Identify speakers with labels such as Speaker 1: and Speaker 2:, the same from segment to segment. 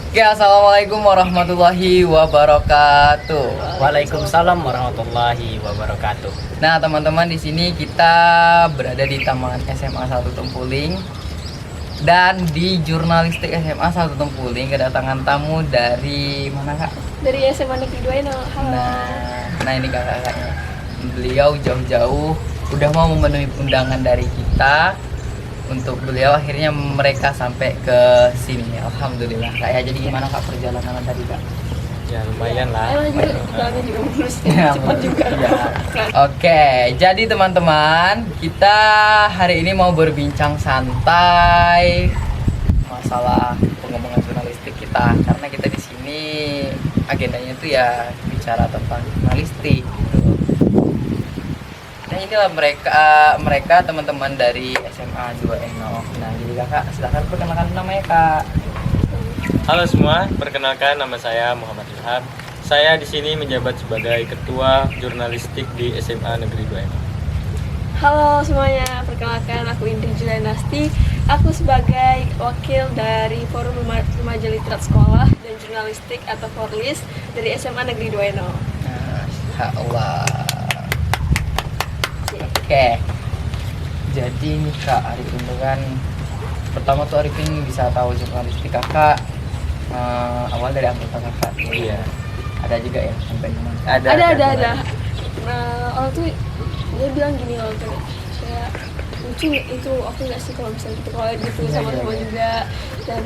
Speaker 1: Oke, assalamualaikum warahmatullahi wabarakatuh.
Speaker 2: Waalaikumsalam warahmatullahi wabarakatuh.
Speaker 1: Nah, teman-teman, di sini kita berada di Taman SMA 1 Tempuling dan di Jurnalistik SMA 1 Tempuling kedatangan tamu dari mana, Kak?
Speaker 3: Dari SMA Negeri 2 Eno. Halo.
Speaker 1: Nah, ini kakak-kakaknya. Beliau jauh-jauh udah mau memenuhi undangan dari kita. Untuk beliau akhirnya mereka sampai ke sini. Alhamdulillah. Kayak jadi gimana, Kak, perjalanan tadi, Kak?
Speaker 2: Ya lumayan lah.
Speaker 3: Emang juga jalannya juga mulus cepat juga.
Speaker 1: Ya. Oke, jadi teman-teman, kita hari ini mau berbincang santai masalah pengembangan jurnalistik kita, karena kita di sini agendanya itu ya bicara tentang jurnalistik. Gitu. Nah, inilah mereka teman-teman dari SMA 2 Eno. Nah, jadi Kakak silakan perkenalkan namanya, Kak.
Speaker 2: Halo semua, perkenalkan nama saya Muhammad Ilham. Saya di sini menjabat sebagai Ketua Jurnalistik di SMA Negeri 2 Eno.
Speaker 3: Halo semuanya, perkenalkan aku Indri Julianasti. Aku sebagai wakil dari Forum Remaja Literat Sekolah dan Jurnalistik atau Forlis dari SMA Negeri 2 Eno.
Speaker 1: Masya Allah. Oke, jadi nih Kak Arifin itu kan pertama tuh Arifin bisa tahu jurnalistik Kakak awal dari anggota Kakak.
Speaker 2: Iya.
Speaker 1: Ada juga ya sampai gimana?
Speaker 3: Ada. Nah, orang tuh dia bilang gini loh, kayak lucu itu oke nggak sih kalau misalnya kita collab gitu sama-sama juga, dan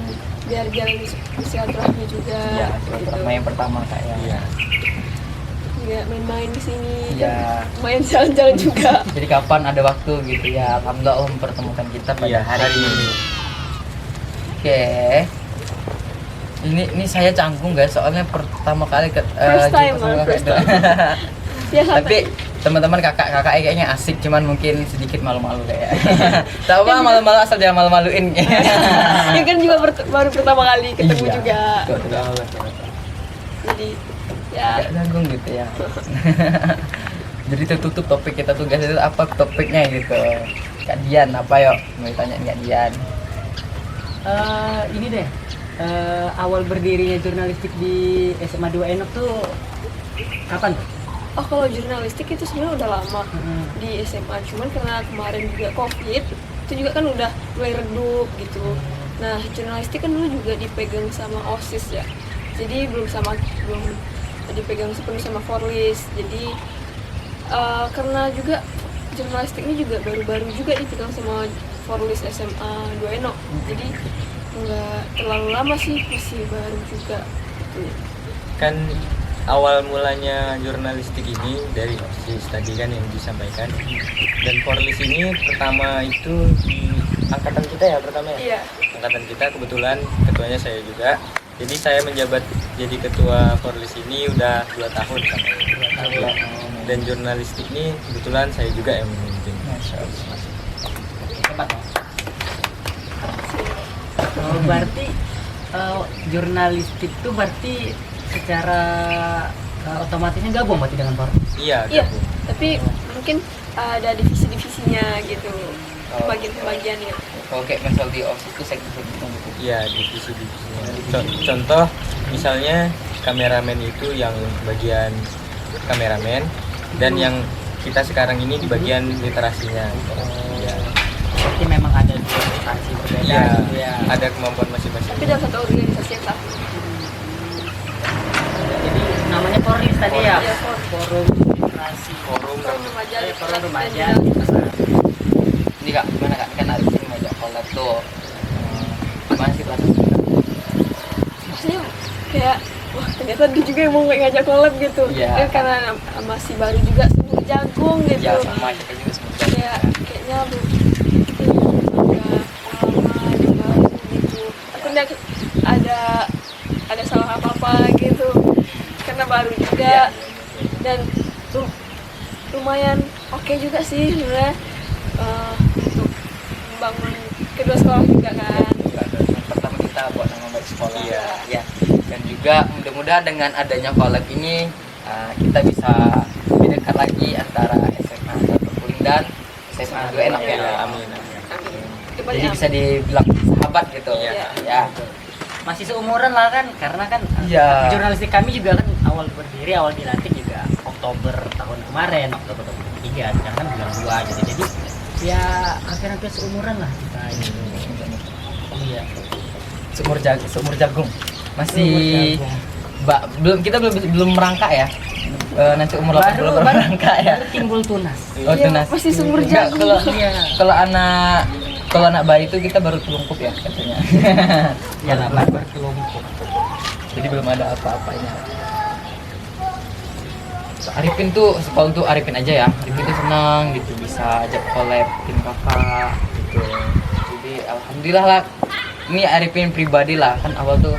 Speaker 3: biar jalan silaturahmi juga.
Speaker 1: Iya,
Speaker 3: gitu.
Speaker 1: yang pertama Kak ya.
Speaker 2: Iya.
Speaker 3: Ya main-main di sini,
Speaker 1: Iya.
Speaker 3: main jalan-jalan juga.
Speaker 1: Jadi kapan ada waktu gitu ya? Alhamdulillah Allah mempertemukan kita pada
Speaker 2: Iya,
Speaker 1: hari ini. Oke. Ini saya canggung guys, soalnya pertama kali
Speaker 3: First time. Ya,
Speaker 1: Tapi teman-teman kakak kayaknya asik, cuman mungkin sedikit malu-malu kayak. Tahu apa malu-malu asal jangan malu-maluin.
Speaker 3: ya kan juga baru pertama kali ketemu
Speaker 1: Iya,
Speaker 3: juga.
Speaker 1: betul.
Speaker 3: Jadi ya
Speaker 1: Agak canggung gitu ya. Jadi tertutup topik kita tuh guys, itu apa topiknya gitu. Kak Dian apa yuk? Mau tanya Kak Dian.
Speaker 4: Ini deh, awal berdirinya jurnalistik di SMA 2 Enok tuh kapan tuh?
Speaker 3: oh kalau jurnalistik itu sebenarnya udah lama di SMA, cuman karena kemarin juga COVID itu juga kan udah mulai redup gitu. Nah jurnalistik kan dulu juga dipegang sama OSIS ya, jadi belum dipegang sepenuh sama Forlis. Jadi karena juga jurnalistik ini juga baru-baru juga dipegang sama Forlis SMA 2 Eno, jadi nggak terlalu lama sih, masih baru juga gitu.
Speaker 2: Kan awal mulanya jurnalistik ini dari OSIS tadi kan yang disampaikan. Dan Forlis ini pertama itu di angkatan kita ya pertama ya?
Speaker 3: Iya.
Speaker 2: Angkatan kita kebetulan ketuanya saya juga. Jadi saya menjabat jadi ketua Forlis ini udah 2 tahun sama ya. Dan jurnalistik ini kebetulan saya juga yang memimpin.
Speaker 1: Masya Allah.
Speaker 4: Hebat ya? Berarti jurnalistik tuh berarti secara otomatisnya gabung berarti dengan Forlis?
Speaker 2: Iya,
Speaker 3: Iya,
Speaker 2: gabung.
Speaker 3: tapi mungkin ada divisi-divisinya gitu, bagian-bagiannya.
Speaker 1: Kalau kayak misal di OSIS itu segmen-segmen gitu.
Speaker 2: Iya, divisi-divisinya. Contoh misalnya kameramen itu yang bagian kameramen dan yang kita sekarang ini di bagian literasinya. Iya.
Speaker 4: Berarti memang ada dua lokasi berbeda
Speaker 2: Iya,
Speaker 4: gitu ya.
Speaker 2: ada kemampuan masing-masing.
Speaker 3: Tapi dalam satu organisasi yang sama.
Speaker 4: Jadi namanya Forlis tadi ya?
Speaker 3: Iya,
Speaker 4: Forum Literasi.
Speaker 2: Forum
Speaker 3: Forum remaja,
Speaker 4: Forum remaja.
Speaker 1: Ini Kak, gimana Kak? Kan Arifin ngajak collab tuh. Gimana sih prosesnya?
Speaker 3: Maksudnya kayak wah ternyata dia juga yang mau ngajak collab gitu.
Speaker 1: Iya.
Speaker 3: Kan karena masih baru juga semua jagung gitu.
Speaker 1: Ya sama kita juga sebenarnya.
Speaker 3: Kayak kayaknya belum pengalaman yang baru gitu. Aku nggak ada salah apa-apa gitu. Karena baru juga dan lumayan oke juga sih sebenarnya untuk membangun kedua sekolah juga kan.
Speaker 1: Pertama kita buat nama baik sekolah.
Speaker 2: Iya.
Speaker 1: Ya. Dan juga mudah-mudahan dengan adanya collab ini kita bisa lebih dekat lagi antara SMA 1 Tempuling dan SMA 2 Eno ya.
Speaker 2: Amin.
Speaker 3: Amin.
Speaker 1: Jadi bisa dibilang sahabat gitu.
Speaker 2: Iya.
Speaker 1: Ya.
Speaker 4: masih seumuran lah kan, karena kan
Speaker 1: Iya.
Speaker 4: jurnalistik kami juga kan awal berdiri, awal dilantik juga Oktober tahun kemarin, Oktober 2003, sekarang kan bulan 2 gitu. Jadi ya hampir-hampir seumuran lah kita ini. Iya.
Speaker 1: Seumur jagung. Masih belum merangkak ya. Nanti umur 80 baru merangkak ya.
Speaker 4: Timbul tunas.
Speaker 1: Oh,
Speaker 3: Iya,
Speaker 1: tunas.
Speaker 3: masih seumur
Speaker 1: Enggak,
Speaker 3: jagung.
Speaker 1: kalau anak bayi itu kita baru telungkup ya katanya.
Speaker 4: Ya lah, berkelompok.
Speaker 1: Jadi belum ada apa-apanya. Arifin tuh, kalau untuk Arifin aja ya, Arifin tuh senang gitu bisa ajak collab tim kakak gitu. Jadi alhamdulillah lah. Ini Arifin pribadi lah, kan awal tuh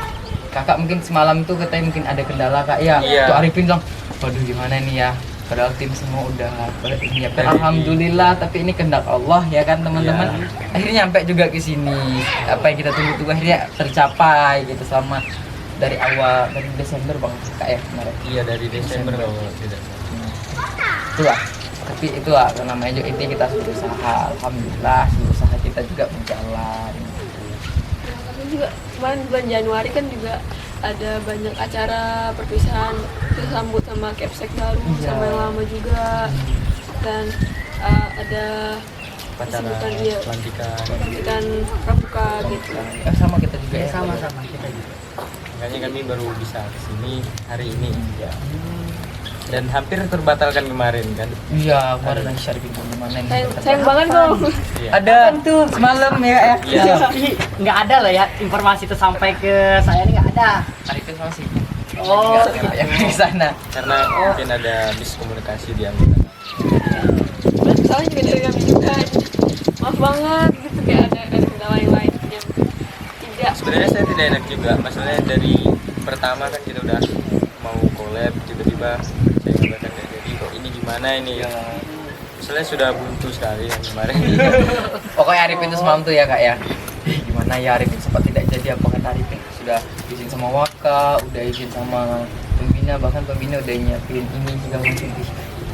Speaker 1: kakak mungkin semalam tuh katanya mungkin ada kendala kak ya.
Speaker 2: Iya.
Speaker 1: Tuh Arifin bilang, waduh gimana nih ya. Padahal tim semua udah pada menyiapkan. Alhamdulillah, tapi ini kehendak Allah ya kan teman-teman.
Speaker 2: Iya.
Speaker 1: Akhirnya nyampe juga ke sini. Apa yang kita tunggu-tunggu akhirnya tercapai gitu selama dari Desember bang kak ya kemarin.
Speaker 2: Iya, dari Desember kalau tidak salah.
Speaker 1: Itulah, tapi itulah namanya juga intinya kita harus berusaha. Alhamdulillah usaha kita juga berjalan.
Speaker 3: Nah, kami juga kemarin bulan Januari kan juga ada banyak acara perpisahan, kita sambut sama Capsek baru,
Speaker 1: Iya.
Speaker 3: sama yang lama juga, dan ada
Speaker 2: Pacaran,
Speaker 3: kesibukan dia
Speaker 2: pelantikan.
Speaker 3: pramuka gitu.
Speaker 1: Sama kita juga
Speaker 4: Ya
Speaker 1: ya.
Speaker 4: sama-sama kita juga.
Speaker 2: Makanya kami baru bisa kesini hari ini ya. Dan hampir terbatalkan kemarin kan.
Speaker 1: Iya, kemarin lagi share video gimana nih.
Speaker 3: Sayang banget dong.
Speaker 2: Iya.
Speaker 1: Ada tuh semalam ya.
Speaker 2: Iya.
Speaker 4: Ih, nggak ada loh ya informasi itu sampai ke saya ini nggak ada.
Speaker 1: Arifin sama sih.
Speaker 4: Oh,
Speaker 1: yang di sana.
Speaker 2: Karena mungkin ada miskomunikasi di anggota.
Speaker 3: Soalnya juga dari kami juga. Maaf banget gitu, kayak ada kendala yang lain yang tidak.
Speaker 2: Sebenarnya saya tidak enak juga, masalahnya dari pertama kan kita udah mau collab, tiba-tiba saya ngabarkan nggak jadi, kok ini gimana ini ya. Misalnya sudah buntu sekali yang kemarin.
Speaker 1: Pokoknya Arifin itu semalam tuh ya kak ya. Gimana ya Arifin sempat tidak jadi, apa kata Arifin sudah izin sama Waka, udah izin sama pembina, bahkan pembina udah nyiapin ini juga masih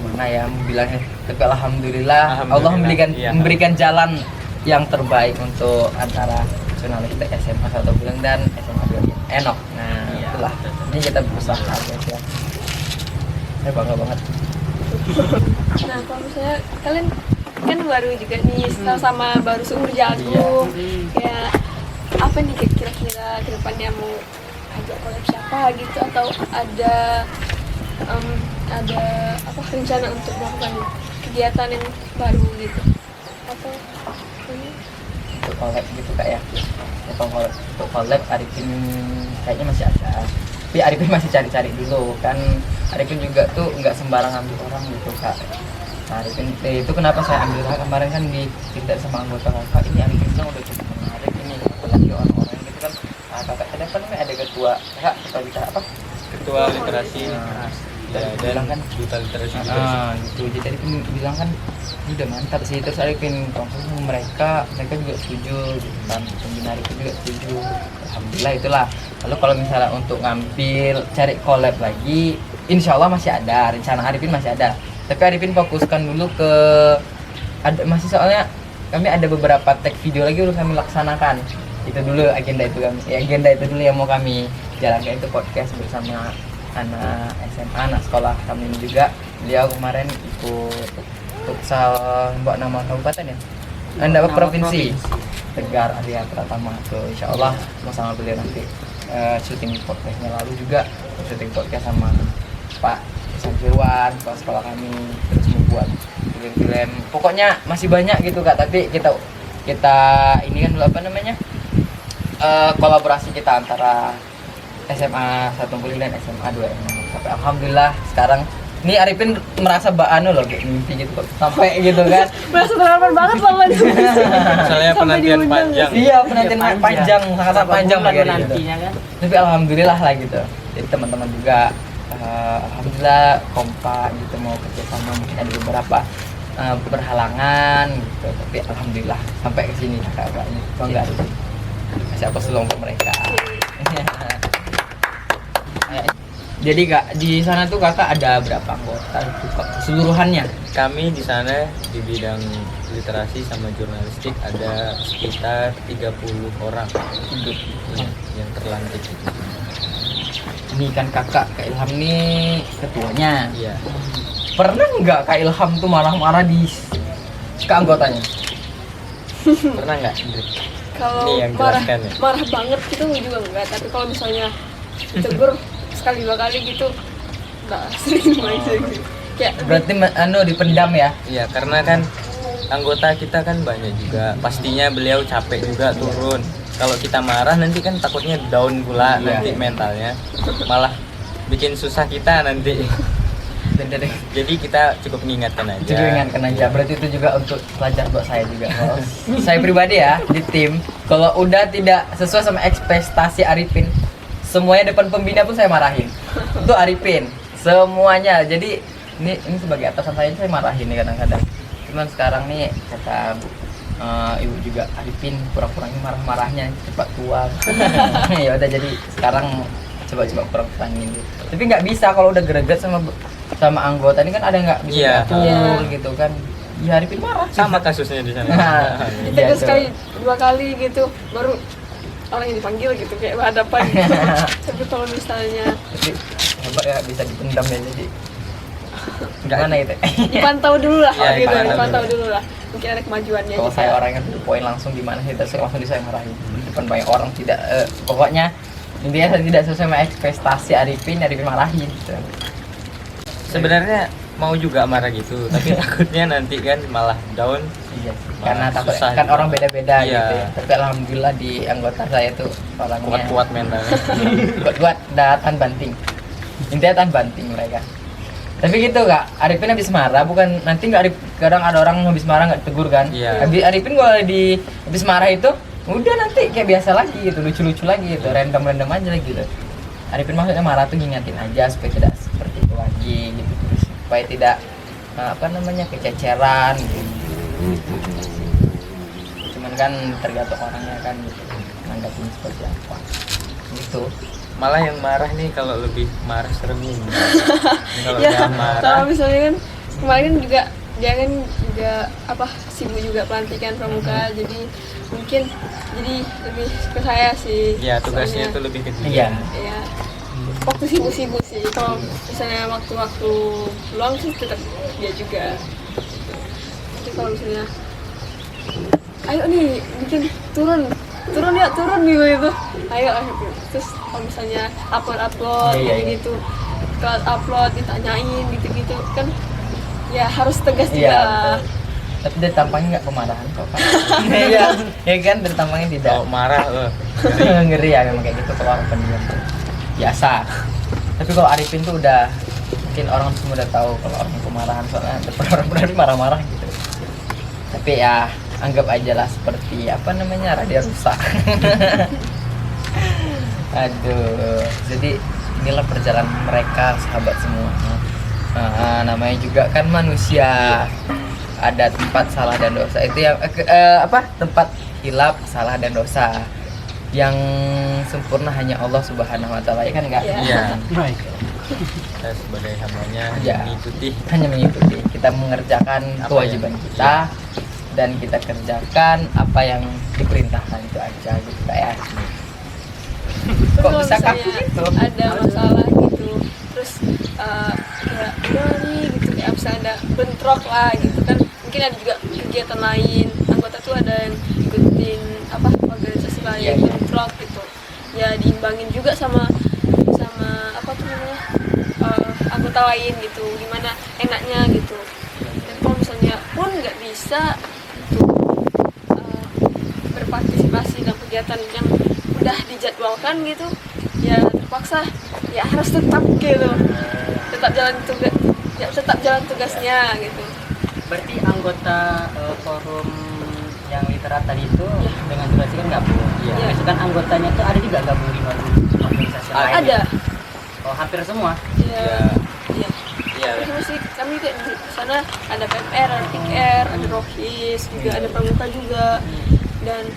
Speaker 1: gimana ya mau bilangnya. Tapi alhamdulillah, Allah
Speaker 2: Iya.
Speaker 1: memberikan jalan yang terbaik untuk antara jurnalistik SMA 1 Bulan dan SMA 2 Enok. Nah itulah, ini kita berusaha guys ya. Saya bangga banget.
Speaker 3: Nah, kalau misalnya kalian kan baru juga nih, sama baru seumur jagung, kayak apa nih kira-kira ke depannya mau ajak collab siapa gitu, atau ada apa rencana untuk melakukan kegiatan yang baru gitu, atau
Speaker 1: Untuk collab gitu kak ya. Untuk collab Arifin kayaknya masih ada. Tapi Arifin masih cari-cari dulu kan. Arifin juga tuh nggak sembarang ambil orang gitu kak. Nah, Arifin itu kenapa saya ambil kakak kemarin kan di kita sama anggota kakak ini Arifin bilang udah cukup menarik ini, apalagi orang-orang gitu kan. Nah, kakak tadi kan ada ketua kakak kita apa?
Speaker 2: Ketua literasi
Speaker 1: Dan
Speaker 2: ya,
Speaker 1: bilang
Speaker 2: dan
Speaker 1: kan
Speaker 2: duta literasi juga.
Speaker 1: gitu. Jadi Arifin bilang kan ini udah mantap sih. Terus Arifin konsul sama mereka juga setuju gitu kan. Pembina Arifin juga setuju. Alhamdulillah itulah. Lalu kalau misalnya untuk ngambil cari collab lagi, insya Allah masih ada, rencana Arifin masih ada. Tapi Arifin fokuskan dulu ke masih soalnya kami ada beberapa tag video lagi udah kami laksanakan. Itu dulu agenda itu kami. Agenda itu dulu yang mau kami jalankan, itu podcast bersama anak SMA, anak sekolah kami juga. Beliau kemarin ikut futsal mbak nama kabupaten ya, anda provinsi Tegar Arya Pratama tuh, insya Allah mau sama beliau nanti syuting podcastnya. Lalu juga syuting podcast sama Pak Sanfirwan, kepala sekolah kami, terus membuat film-film. Pokoknya masih banyak gitu kak, tapi kita ini kan dulu apa namanya, kolaborasi kita antara SMA 1 dan SMA 2 sampai alhamdulillah sekarang ini Arifin merasa loh kayak mimpi gitu kok sampai gitu kan.
Speaker 3: merasa terhormat banget sama dia.
Speaker 2: Misalnya penantian panjang.
Speaker 1: Iya, penantian panjang, sangat panjang
Speaker 4: lagi
Speaker 1: lagi gitu.
Speaker 4: nantinya kan.
Speaker 1: Tapi alhamdulillah lah gitu. Jadi teman-teman juga alhamdulillah kompak gitu, mau kerja sama, mungkin ada beberapa berhalangan gitu. Tapi alhamdulillah sampai ke sini kakaknya. Bangga sih. Kasih apa untuk mereka. Jadi Kak, di sana tuh Kakak ada berapa anggota itu Kak? Keseluruhannya?
Speaker 2: Kami di sana di bidang literasi sama jurnalistik ada sekitar 30 orang yang terlantik.
Speaker 1: Ini kan Kak Ilham nih ketuanya.
Speaker 2: Iya.
Speaker 1: Pernah nggak Kak Ilham tuh marah-marah ke anggotanya?
Speaker 2: Pernah nggak, Indri?
Speaker 3: Kalau
Speaker 2: Nih yang
Speaker 3: marah
Speaker 2: jelaskan ya.
Speaker 3: marah banget gitu juga enggak, tapi kalau misalnya tegur sekali 2 kali gitu enggak sering aja gitu. Kayak
Speaker 1: Berarti dipendam ya?
Speaker 2: Iya, karena kan anggota kita kan banyak juga. Pastinya beliau capek juga turun. Kalau kita marah nanti kan takutnya down pula
Speaker 1: Iya.
Speaker 2: nanti mentalnya. Malah bikin susah kita nanti. Jadi kita cukup mengingatkan aja.
Speaker 1: Jadi ingatkan aja. Berarti itu juga untuk pelajar buat saya juga. Kalau saya pribadi ya di tim, kalau udah tidak sesuai sama ekspektasi Arifin, semuanya depan pembina pun saya marahin. Itu Arifin, semuanya. Jadi ini sebagai atasan saya marahin nih kadang-kadang. Cuman sekarang nih kata ibu juga Arifin kurang-kurangin marah-marahnya, cepat tua. Ya udah, jadi sekarang coba-coba kurang-kurangin gitu. Tapi nggak bisa kalau udah greget sama anggota ini kan ada nggak bisa
Speaker 2: Iya.
Speaker 1: diatur gitu kan. Ya Arifin marah.
Speaker 2: Sama kasusnya di sana.
Speaker 1: Nah,
Speaker 3: ditegur
Speaker 1: iya,
Speaker 3: sekali 2 kali gitu baru orang yang dipanggil gitu kayak berhadapan gitu. Tapi kalau misalnya
Speaker 1: Tapi hebat ya bisa dipendam ya, jadi
Speaker 2: Nggak,
Speaker 1: gimana gitu.
Speaker 3: dipantau dulu lah
Speaker 2: Iya,
Speaker 3: gitu,
Speaker 2: dipantau
Speaker 3: dipantau
Speaker 2: dulu.
Speaker 3: dulu lah. Mungkin ada kemajuannya
Speaker 1: Kalau
Speaker 3: juga.
Speaker 1: saya orangnya tuh poin langsung di mana saya langsung saya marahin di depan banyak orang, tidak pokoknya intinya saya tidak sesuai sama ekspektasi Arifin marahin gitu.
Speaker 2: Sebenarnya mau juga marah gitu, tapi takutnya nanti kan malah down.
Speaker 1: Iya sih.
Speaker 2: Malah
Speaker 1: Karena takut
Speaker 2: susah
Speaker 1: kan
Speaker 2: juga.
Speaker 1: orang beda-beda
Speaker 2: Iya.
Speaker 1: gitu ya. Tapi alhamdulillah di anggota saya tuh orangnya
Speaker 2: Kuat-kuat mentalnya.
Speaker 1: kuat tahan banting. Intinya tahan banting mereka. Tapi gitu Kak, Arifin habis marah bukan nanti nggak kadang ada orang habis marah nggak tegur kan.
Speaker 2: Iya.
Speaker 1: Arifin kalau habis marah itu udah nanti kayak biasa lagi gitu, lucu-lucu lagi gitu, random aja gitu. Arifin maksudnya marah tuh ngingatin aja supaya tidak seperti itu lagi gitu, terus supaya tidak kececeran gitu. Cuman kan tergantung orangnya kan gitu, nanggapin seperti apa gitu.
Speaker 2: Malah yang marah nih kalau lebih marah serem nih. Kalau
Speaker 3: Ya,
Speaker 2: dia marah,
Speaker 3: kalau misalnya kan kemarin kan juga dia kan juga sibuk juga pelantikan pramuka, jadi mungkin jadi lebih ke saya sih.
Speaker 2: ya tugasnya
Speaker 3: soalnya.
Speaker 2: itu lebih ke
Speaker 1: Iya.
Speaker 2: dia.
Speaker 3: Ya, waktu sibuk-sibuk sih. Kalau misalnya waktu-waktu luang sih tetap dia juga. Tapi kalau misalnya, ayo nih bikin turun gitu. Ayo. Terus kalau misalnya upload
Speaker 1: Iya, iya.
Speaker 3: gitu, kalau upload ditanyain gitu kan, ya harus tegas
Speaker 1: Iya,
Speaker 3: juga.
Speaker 1: Tapi dari tampangnya nggak kemarahan kok Kak. Iya, ya kan dari tampangnya tidak.
Speaker 2: Kalau marah,
Speaker 1: Ngeri ya memang kayak gitu kalau orang pendiam biasa. Tapi kalau Arifin tuh udah mungkin orang semua udah tahu kalau orang kemarahan, soalnya depan orang berarti marah-marah gitu. Tapi ya anggap aja lah seperti radio rusak. Aduh, jadi inilah perjalanan mereka sahabat semua. Namanya juga kan manusia, ada tempat salah dan dosa. Itu yang tempat hilaf, salah dan dosa. Yang sempurna hanya Allah Subhanahu wa taala, ya kan enggak?
Speaker 3: Iya.
Speaker 2: iya.
Speaker 4: Baik.
Speaker 2: Kita sebagai hambanya
Speaker 1: Iya.
Speaker 2: mengikuti.
Speaker 1: Hanya mengikuti, kita mengerjakan
Speaker 2: Apa
Speaker 1: kewajiban
Speaker 2: yang-
Speaker 1: kita dan kita kerjakan apa yang diperintahkan, itu aja gitu kayak.
Speaker 3: Terus
Speaker 1: Kok
Speaker 3: kalau
Speaker 1: bisa kaku
Speaker 3: misalnya
Speaker 1: gitu?
Speaker 3: ada masalah gitu, terus kayak udah nih gitu, kayak bisa ada bentrok lah gitu kan, mungkin ada juga kegiatan lain anggota tuh ada yang ikutin organisasi lain,
Speaker 1: Iya, iya.
Speaker 3: bentrok gitu ya, diimbangin juga sama anggota lain gitu, gimana enaknya gitu. Dan kalau misalnya pun nggak bisa gitu, berpartisipasi dalam kegiatan yang udah dijadwalkan gitu, ya terpaksa ya harus tetap gitu, tetap jalan tugasnya gitu.
Speaker 4: Berarti anggota forum yang literat tadi itu
Speaker 3: Iya.
Speaker 4: dengan durasi kan gabung.
Speaker 2: Iya.
Speaker 4: Misalkan anggotanya tuh ada juga gabung di organisasi lain.
Speaker 3: Ada
Speaker 4: Oh, hampir semua.
Speaker 3: ya, iya.
Speaker 2: Iya.
Speaker 3: Terus sih kami kayak di sana ada PMR, ada PKR, ada Rohis juga, ada Pramuka juga, dan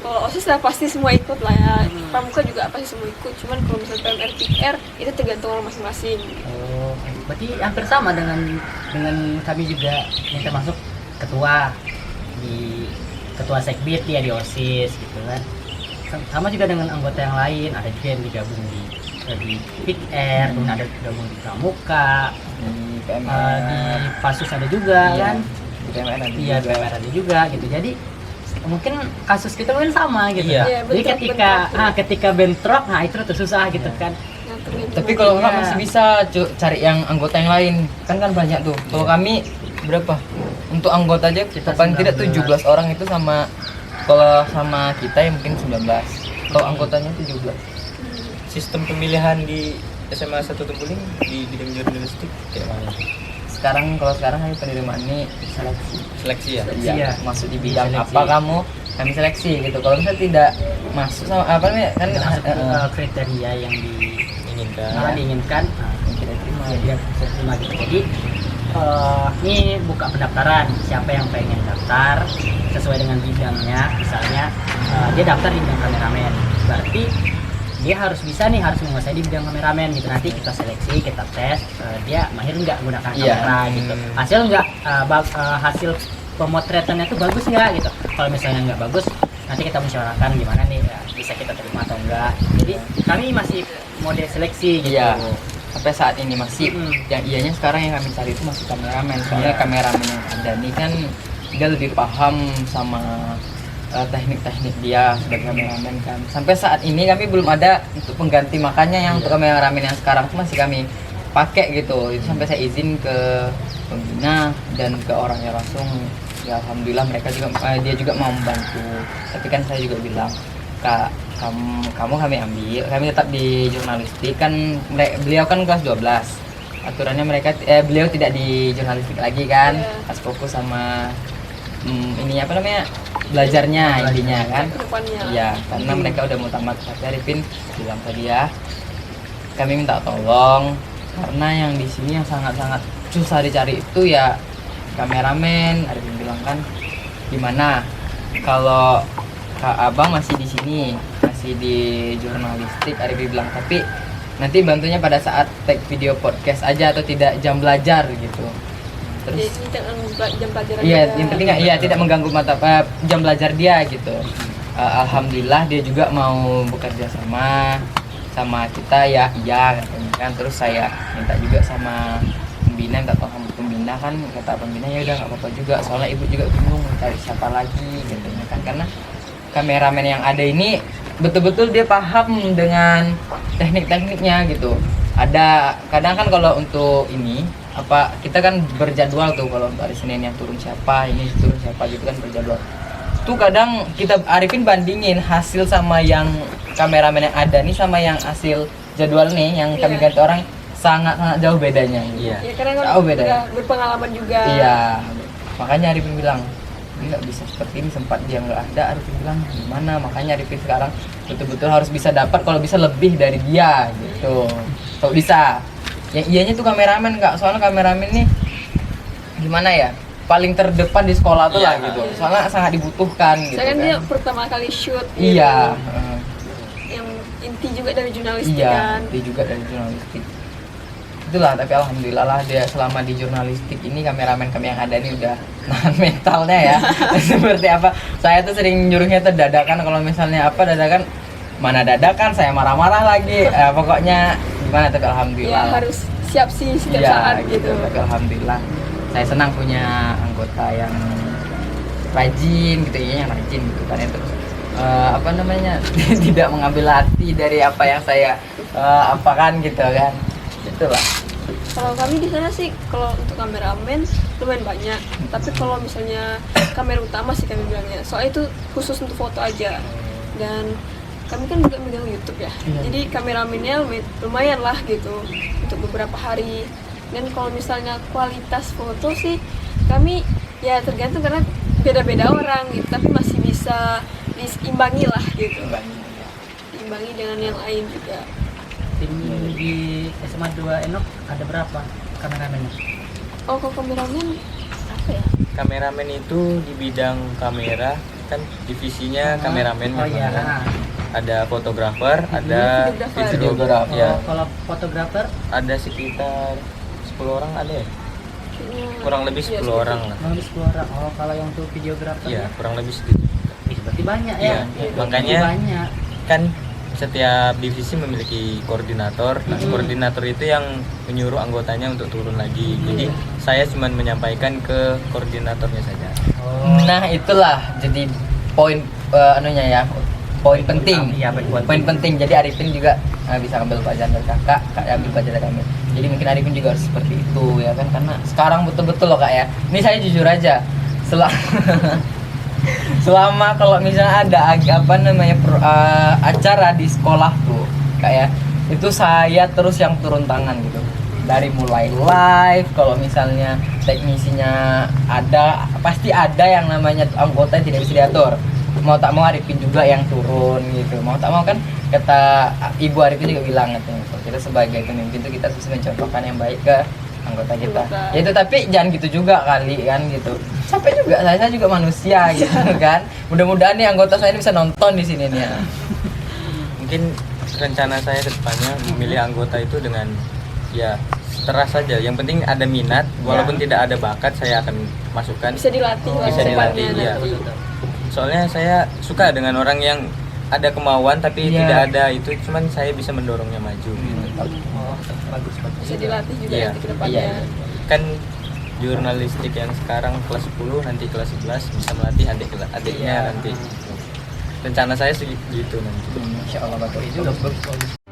Speaker 3: Kalau OSIS lah pasti semua ikut lah ya. Pramuka juga pasti semua ikut. Cuman kalau misalnya PMR PR itu tergantung orang masing-masing.
Speaker 4: Oh, berarti hampir sama dengan kami juga yang termasuk ketua sekbid ya di OSIS gitu kan. Sama juga dengan anggota yang lain, ada juga yang digabung di PR, kemudian ada gabung di Pramuka,
Speaker 1: Di
Speaker 4: di
Speaker 1: PMR,
Speaker 4: Pasus ada juga
Speaker 1: iya.
Speaker 4: kan.
Speaker 1: Di PMR ada
Speaker 4: Iya,
Speaker 1: juga.
Speaker 4: PMR ada juga gitu. Jadi mungkin kasus kita mungkin sama gitu.
Speaker 2: Iya.
Speaker 3: Iya,
Speaker 4: Jadi
Speaker 3: bentrok.
Speaker 4: ketika bentrok, nah itu tuh susah gitu kan.
Speaker 3: Ngantongin
Speaker 1: Tapi
Speaker 3: semua.
Speaker 1: kalau enggak
Speaker 4: Iya.
Speaker 1: masih bisa cari yang anggota yang lain. Kan banyak tuh. Kalau kami berapa? Untuk anggota aja
Speaker 4: Kita
Speaker 1: paling tidak
Speaker 4: 19.
Speaker 1: 17 orang itu sama, kalau sama kita yang mungkin 19. Kalau anggotanya 17.
Speaker 2: Sistem pemilihan di SMA 1 Tempuling di bidang jurnalistik kayak mana?
Speaker 1: Kalau sekarang kami penerimaan ini seleksi.
Speaker 2: Seleksi ya?
Speaker 4: Iya.
Speaker 1: Masuk di bidang
Speaker 4: Seleksi.
Speaker 1: apa kamu, kami seleksi gitu. Kalau misalnya tidak masuk sama apa namanya kan
Speaker 4: Masuk ke kriteria yang
Speaker 2: Inginkan.
Speaker 4: diinginkan, nah,
Speaker 1: kita terima.
Speaker 4: dia bisa terima gitu. Jadi ini buka pendaftaran, siapa yang pengen daftar sesuai dengan bidangnya, misalnya dia daftar di bidang kameramen, berarti dia harus menguasai di bidang kameramen gitu. Nanti kita seleksi, kita tes, dia mahir nggak menggunakan
Speaker 1: Iya.
Speaker 4: kamera gitu, hasil nggak hasil pemotretannya tuh bagus nggak gitu. Kalau misalnya nggak bagus, nanti kita musyawarahkan gimana nih ya, bisa kita terima atau enggak. Jadi kami masih mode seleksi gitu.
Speaker 1: Iya. Sampai saat ini masih
Speaker 4: Mm.
Speaker 1: yang ianya sekarang yang kami cari itu masih kameramen. Soalnya kameramen yang ada nih kan dia lebih paham sama teknik-teknik dia sebagai kameramen kan. Sampai saat ini kami belum ada untuk pengganti, makanya yang untuk kameramen yang sekarang itu masih kami pakai gitu. Itu sampai saya izin ke pembina dan ke orangnya langsung. Ya alhamdulillah mereka juga dia juga mau membantu. Tapi kan saya juga bilang, Kak, kamu kami ambil, kami tetap di jurnalistik kan. Beliau kan kelas 12. Aturannya beliau tidak di jurnalistik lagi kan.
Speaker 3: Iya.
Speaker 1: Pas fokus sama ini apa namanya? Belajarnya intinya kan.
Speaker 3: Kedepannya.
Speaker 1: Iya, karena mereka udah mau tamat. Tapi Arifin bilang tadi ya, kami minta tolong karena yang di sini yang sangat-sangat susah dicari itu ya kameramen. Arifin bilang kan, gimana kalau Kak Abang masih di sini, masih di jurnalistik. Arifin bilang, tapi nanti bantunya pada saat take video podcast aja atau tidak jam belajar gitu. Terus
Speaker 3: Jadi jam pelajaran
Speaker 1: iya,
Speaker 3: juga.
Speaker 1: yang penting tidak mengganggu jam belajar dia gitu. Alhamdulillah dia juga mau bekerja sama kita ya, iya katanya kan. Terus saya minta juga sama pembina, minta tolong sama pembina kan, kata pembina ya udah nggak apa-apa juga. Soalnya ibu juga bingung cari siapa lagi katanya kan, karena kameramen yang ada ini betul-betul dia paham dengan teknik-tekniknya gitu. Ada kadang kan kalau untuk ini kita kan berjadwal tuh, kalau untuk hari Senin yang turun siapa, ini turun siapa gitu kan berjadwal. Tuh kadang kita Arifin bandingin hasil sama yang kameramen yang ada nih sama yang hasil jadwal nih yang kami
Speaker 3: Iya.
Speaker 1: ganti orang, sangat-sangat jauh bedanya.
Speaker 2: Iya.
Speaker 3: Ya karena kan
Speaker 1: Jauh beda.
Speaker 3: udah berpengalaman juga.
Speaker 1: Iya. Makanya Arifin bilang, ini nggak bisa seperti ini, sempat dia nggak ada. Arifin bilang gimana, makanya Arifin sekarang betul-betul harus bisa dapat, kalau bisa lebih dari dia gitu. Kalau bisa. Yang ianya tuh kameramen Kak, soalnya kameramen nih gimana ya, paling terdepan di sekolah tuh lah
Speaker 2: Iya.
Speaker 1: gitu. Soalnya sangat dibutuhkan gitu
Speaker 3: Saya kan
Speaker 1: kan.
Speaker 3: dia pertama kali shoot.
Speaker 1: Iya.
Speaker 3: Yang inti juga dari jurnalistik
Speaker 1: Iya,
Speaker 3: kan.
Speaker 1: dia juga dari jurnalistik. Itulah, tapi alhamdulillah lah dia selama di jurnalistik ini kameramen kami yang ada ini udah nahan mentalnya ya. Seperti apa? Saya tuh sering nyuruhnya tuh dadakan, kalau misalnya apa dadakan, mana dadakan saya marah-marah lagi. Pokoknya gimana, tapi alhamdulillah.
Speaker 3: Ya harus siap sih setiap
Speaker 1: Iya,
Speaker 3: saat gitu.
Speaker 1: Tapi alhamdulillah saya senang punya anggota yang rajin gitu, yang rajin gitu kan. Terus apa namanya tidak mengambil hati dari apa yang saya apakan gitu kan. Itulah.
Speaker 3: Kalau kami di sana sih, kalau untuk kameramen lumayan banyak. Tapi kalau misalnya kamera utama sih kami bilangnya, soalnya itu khusus untuk foto aja. Dan kami kan juga megang YouTube ya.
Speaker 1: Iya.
Speaker 3: Jadi kameramennya lumayan lah gitu untuk beberapa hari. Dan kalau misalnya kualitas foto sih kami ya tergantung, karena beda-beda orang gitu. Tapi masih bisa diimbangi lah gitu. Diimbangi dengan yang lain juga.
Speaker 4: Tim di SMA 2 Enok ada berapa kameramennya?
Speaker 3: Oh, kalau kameramen apa ya?
Speaker 2: Kameramen itu di bidang kamera kan divisinya kameramen,
Speaker 4: Oh iya.
Speaker 2: memang. Ada fotografer, ada
Speaker 3: Videografer.
Speaker 2: videografer, ya.
Speaker 4: Kalau fotografer
Speaker 2: Ada sekitar 10 orang ada ya?
Speaker 3: Kayaknya-
Speaker 2: Kurang lebih
Speaker 3: iya,
Speaker 2: 10 orang lah.
Speaker 4: kurang lebih 10 orang. Oh, kalau yang untuk videografer
Speaker 2: Iya, kurang lebih segitu.
Speaker 4: berarti banyak
Speaker 2: Iya,
Speaker 4: ya.
Speaker 2: makanya
Speaker 4: banyak.
Speaker 2: kan setiap divisi memiliki koordinator. Nah, koordinator itu yang menyuruh anggotanya untuk turun lagi. Jadi saya cuma menyampaikan ke koordinatornya saja.
Speaker 4: Oh.
Speaker 1: Nah itulah jadi poin anunya ya, poin penting.
Speaker 4: Iya,
Speaker 1: Poin penting. Jadi Arifin juga bisa ambil pelajaran dari kakak ambil pelajaran dari kami. Jadi mungkin Arifin juga harus seperti itu ya kan, karena sekarang betul-betul loh kak ya. Ini saya jujur aja, selama kalau misalnya ada apa namanya acara di sekolah tuh kayak itu saya terus yang turun tangan gitu, dari mulai live, kalau misalnya teknisinya ada pasti ada yang namanya anggota yang tidak bisa diatur, mau tak mau Arifin juga yang turun gitu, mau tak mau kan kata Ibu Arifin juga bilang katanya kita sebagai pemimpin itu kita harus mencontohkan yang baik ke anggota kita. Ya itu, tapi jangan gitu juga kali kan gitu. Sampai juga saya juga manusia gitu kan. Mudah-mudahan nih anggota saya ini bisa nonton di sini nih ya.
Speaker 2: Mungkin rencana saya ke depannya memilih anggota itu dengan ya setara saja. Yang penting ada minat, walaupun tidak ada bakat saya akan masukkan.
Speaker 3: Bisa dilatih lah
Speaker 2: Bisa dilatih,
Speaker 3: depannya
Speaker 2: iya.
Speaker 3: nanti.
Speaker 2: Soalnya saya suka dengan orang yang ada kemauan tapi
Speaker 1: Iya.
Speaker 2: tidak ada itu, cuman saya bisa mendorongnya maju gitu.
Speaker 4: Oh, bagus.
Speaker 3: Bisa dilatih juga
Speaker 2: Iya.
Speaker 3: nanti ke depannya.
Speaker 1: Iya.
Speaker 2: Kan jurnalistik yang sekarang kelas 10 nanti kelas 11 bisa melatih adik-adiknya
Speaker 1: Iya.
Speaker 2: nanti. Rencana saya segitu nanti.
Speaker 1: Insya Allah bagus.
Speaker 4: Itu bagus.